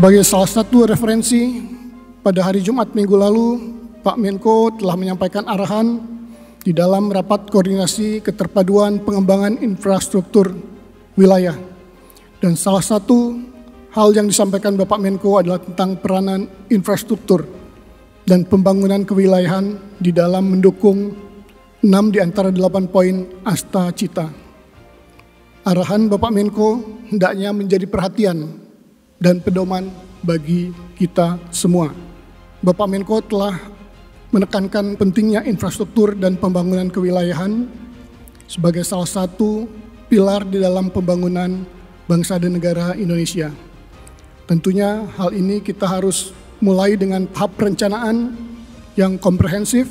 Sebagai salah satu referensi, pada hari Jumat minggu lalu, Pak Menko telah menyampaikan arahan di dalam rapat koordinasi keterpaduan pengembangan infrastruktur wilayah. Dan salah satu hal yang disampaikan Bapak Menko adalah tentang peranan infrastruktur dan pembangunan kewilayahan di dalam mendukung 6 di antara 8 poin Asta Cita. Arahan Bapak Menko hendaknya menjadi perhatian dan pedoman bagi kita semua. Bapak Menko telah menekankan pentingnya infrastruktur dan pembangunan kewilayahan sebagai salah satu pilar di dalam pembangunan bangsa dan negara Indonesia. Tentunya hal ini kita harus mulai dengan tahap perencanaan yang komprehensif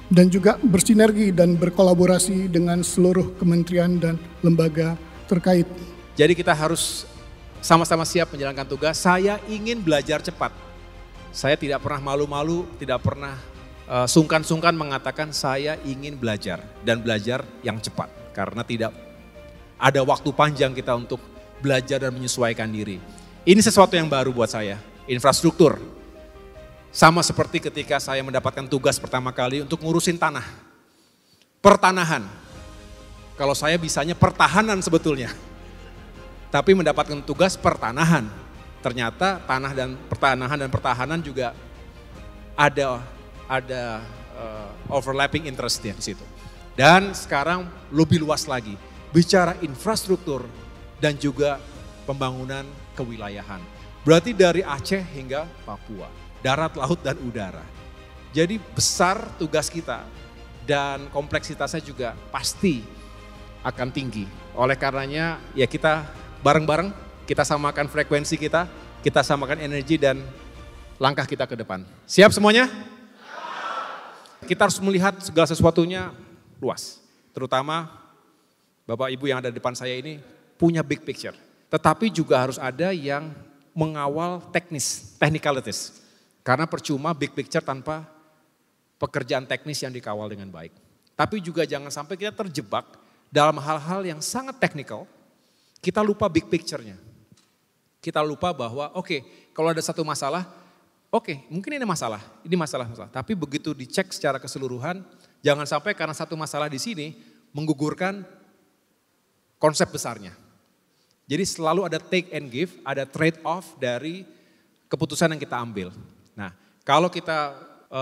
dan juga bersinergi dan berkolaborasi dengan seluruh kementerian dan lembaga terkait. Jadi kita harus sama-sama siap menjalankan tugas. Saya ingin belajar cepat. Saya tidak pernah malu-malu, tidak pernah sungkan-sungkan mengatakan saya ingin belajar dan belajar yang cepat. Karena tidak ada waktu panjang kita untuk belajar dan menyesuaikan diri. Ini sesuatu yang baru buat saya, infrastruktur. Sama seperti ketika saya mendapatkan tugas pertama kali untuk ngurusin tanah. Pertanahan. Kalau saya bisanya pertahanan sebetulnya. Tapi mendapatkan tugas pertanahan. Ternyata tanah dan pertahanan juga ada overlapping interestnya di situ. Dan sekarang lebih luas lagi, bicara infrastruktur dan juga pembangunan kewilayahan. Berarti dari Aceh hingga Papua, darat, laut, dan udara. Jadi besar tugas kita dan kompleksitasnya juga pasti akan tinggi. Oleh karenanya ya kita bareng-bareng, kita samakan frekuensi kita samakan energi dan langkah kita ke depan. Siap semuanya? Kita harus melihat segala sesuatunya luas. Terutama Bapak Ibu yang ada di depan saya ini punya big picture. Tetapi juga harus ada yang mengawal technicalities. Karena percuma big picture tanpa pekerjaan teknis yang dikawal dengan baik. Tapi juga jangan sampai kita terjebak dalam hal-hal yang sangat teknikal. Kita lupa big picture-nya. Kita lupa bahwa kalau ada satu masalah, mungkin ini masalah. Tapi begitu dicek secara keseluruhan, jangan sampai karena satu masalah di sini menggugurkan konsep besarnya. Jadi selalu ada take and give, ada trade off dari keputusan yang kita ambil. Nah, kalau kita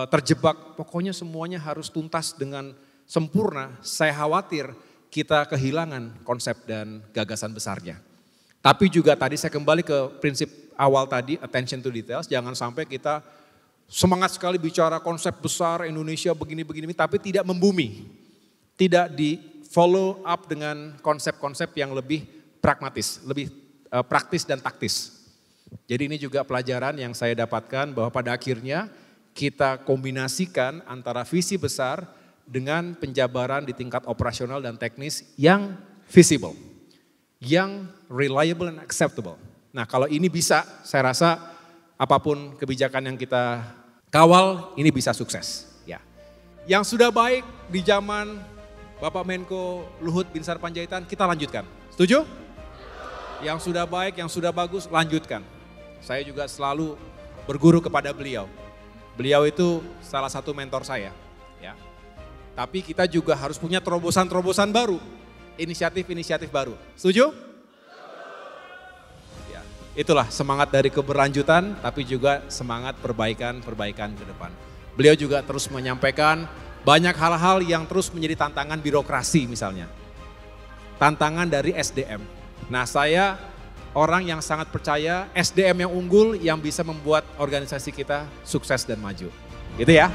terjebak pokoknya semuanya harus tuntas dengan sempurna, saya khawatir kita kehilangan konsep dan gagasan besarnya. Tapi juga tadi saya kembali ke prinsip awal tadi, attention to details, jangan sampai kita semangat sekali bicara konsep besar Indonesia begini-begini, tapi tidak membumi. Tidak di follow up dengan konsep-konsep yang lebih pragmatis, lebih praktis dan taktis. Jadi ini juga pelajaran yang saya dapatkan bahwa pada akhirnya kita kombinasikan antara visi besar dengan penjabaran di tingkat operasional dan teknis yang visible, yang reliable and acceptable. Nah kalau ini bisa, saya rasa apapun kebijakan yang kita kawal ini bisa sukses. Ya. Yang sudah baik di zaman Bapak Menko Luhut Binsar Panjaitan kita lanjutkan. Setuju? Yang sudah baik, yang sudah bagus lanjutkan. Saya juga selalu berguru kepada beliau. Beliau itu salah satu mentor saya. Ya. Tapi kita juga harus punya terobosan-terobosan baru, inisiatif-inisiatif baru. Setuju? Ya, itulah semangat dari keberlanjutan, tapi juga semangat perbaikan ke depan. Beliau juga terus menyampaikan banyak hal-hal yang terus menjadi tantangan birokrasi misalnya. Tantangan dari SDM. Nah saya orang yang sangat percaya SDM yang unggul yang bisa membuat organisasi kita sukses dan maju. Gitu ya.